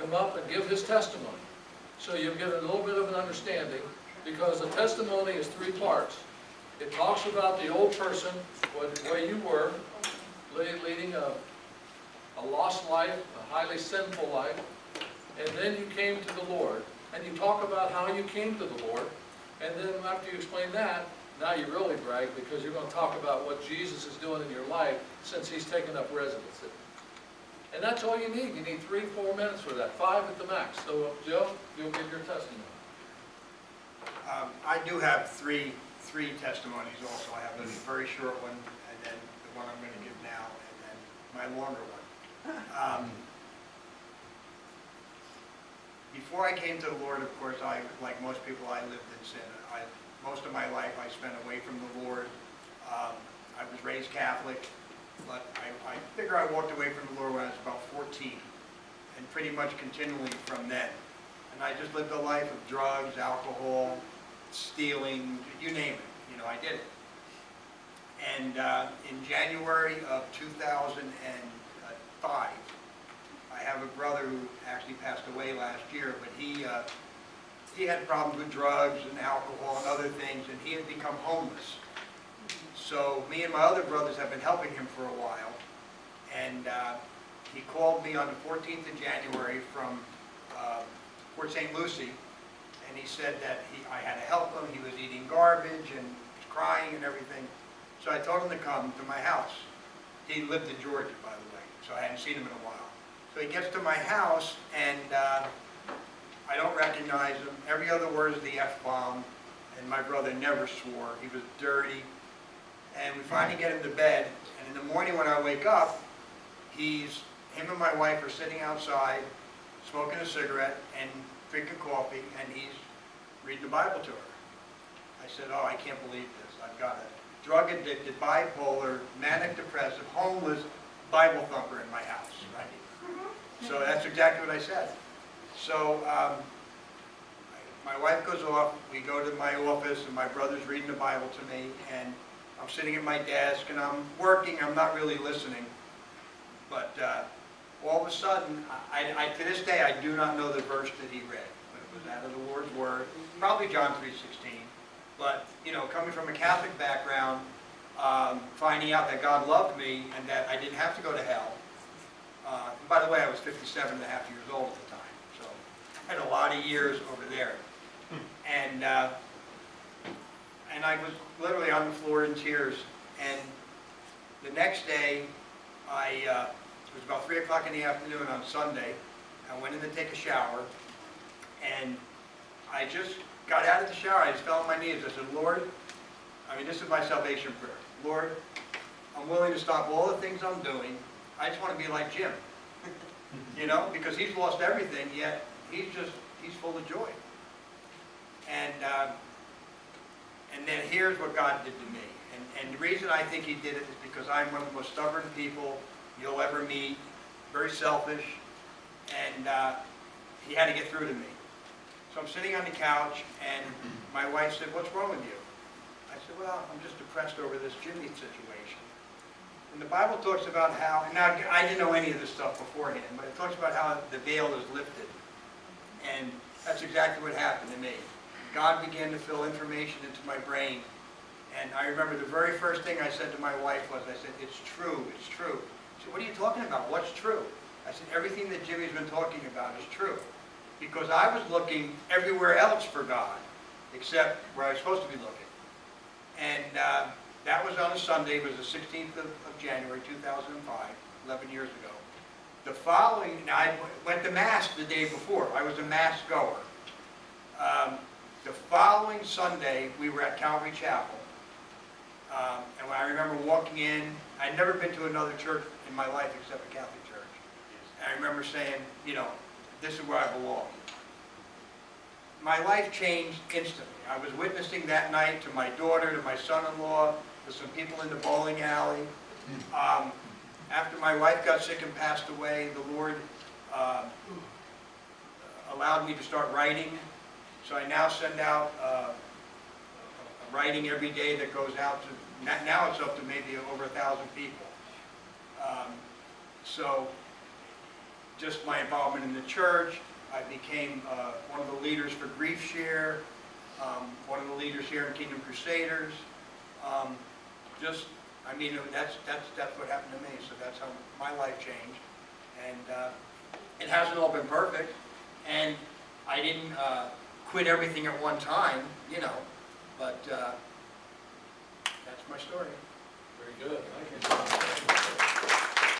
come up and give his testimony. So you'll get a little bit of an understanding, because the testimony is three parts. It talks about the old person, the way you were, leading a lost life, a highly sinful life, and then you came to the Lord. And you talk about how you came to the Lord, and then after you explain that, now you really brag, because you're going to talk about what Jesus is doing in your life since he's taken up residency. And that's all you need. You need 3-4 minutes for that, 5 at the max. So Joe, you'll give your testimony. I do have three testimonies also. I have a very short one, and then the one I'm going to give now, and then my longer one. Before I came to the Lord, of course, like most people, I lived in sin. Most of my life I spent away from the Lord. I was raised Catholic, but I figure I walked away from the Lord when I was about 14, and pretty much continually from then. And I just lived a life of drugs, alcohol, stealing, you name it. You know, I did it. And in January of 2005, I have a brother who actually passed away last year, but he had problems with drugs and alcohol and other things, and he had become homeless. So me and my other brothers have been helping him for a while, and he called me on the 14th of January from Port St. Lucie, and he said that I had to help him. He was eating garbage and was crying and everything. So I told him to come to my house. He lived in Georgia, by the way, so I hadn't seen him in a while. So he gets to my house, and I don't recognize him. Every other word is the F-bomb, and my brother never swore. He was dirty. And we finally get him to bed, and in the morning when I wake up, him and my wife are sitting outside, smoking a cigarette and drinking coffee, and he's reading the Bible to her. I said, oh, I can't believe this. I've got a drug-addicted, bipolar, manic-depressive, homeless Bible thumper in my house. Right? So that's exactly what I said. So my wife goes off, we go to my office, and my brother's reading the Bible to me, and I'm sitting at my desk, and I'm working, I'm not really listening. But all of a sudden, to this day, I do not know the verse that he read, but it was out of the Lord's Word, probably John 3:16. But, you know, coming from a Catholic background, finding out that God loved me and that I didn't have to go to hell. And by the way, I was 57 and a half years old at the time, so I had a lot of years over there. And I was literally on the floor in tears. And the next day, it was about 3 o'clock in the afternoon on Sunday. I went in to take a shower, and I just got out of the shower. I just fell on my knees. I said, Lord, this is my salvation prayer. Lord, I'm willing to stop all the things I'm doing. I just want to be like Jim, you know, because he's lost everything, yet he's full of joy. And then here's what God did to me. And the reason I think he did it is because I'm one of the most stubborn people you'll ever meet, very selfish, and he had to get through to me. So I'm sitting on the couch, and my wife said, what's wrong with you? I said, well, I'm just depressed over this Jimmy situation. And the Bible talks about how, now I didn't know any of this stuff beforehand, but it talks about how the veil is lifted. And that's exactly what happened to me. God began to fill information into my brain. And I remember the very first thing I said to my wife was, I said, it's true, it's true. She said, what are you talking about? What's true? I said, everything that Jimmy's been talking about is true. Because I was looking everywhere else for God, except where I was supposed to be looking. And that was on a Sunday. It was the 16th of January, 2005, 11 years ago. The following, I went to Mass the day before. I was a Mass goer. The following Sunday, we were at Calvary Chapel. And when I remember walking in, I'd never been to another church in my life except a Catholic church. And I remember saying, you know, this is where I belong. My life changed instantly. I was witnessing that night to my daughter, to my son-in-law, to some people in the bowling alley. After my wife got sick and passed away, the Lord allowed me to start writing. So I now send out a writing every day that goes out to, now it's up to maybe over 1,000 people. So just my involvement in the church. I became one of the leaders for Grief Share, one of the leaders here in Kingdom Crusaders. I mean, that's what happened to me, so that's how my life changed. And it hasn't all been perfect, and I didn't quit everything at one time, you know, but that's my story. Very good, thank you.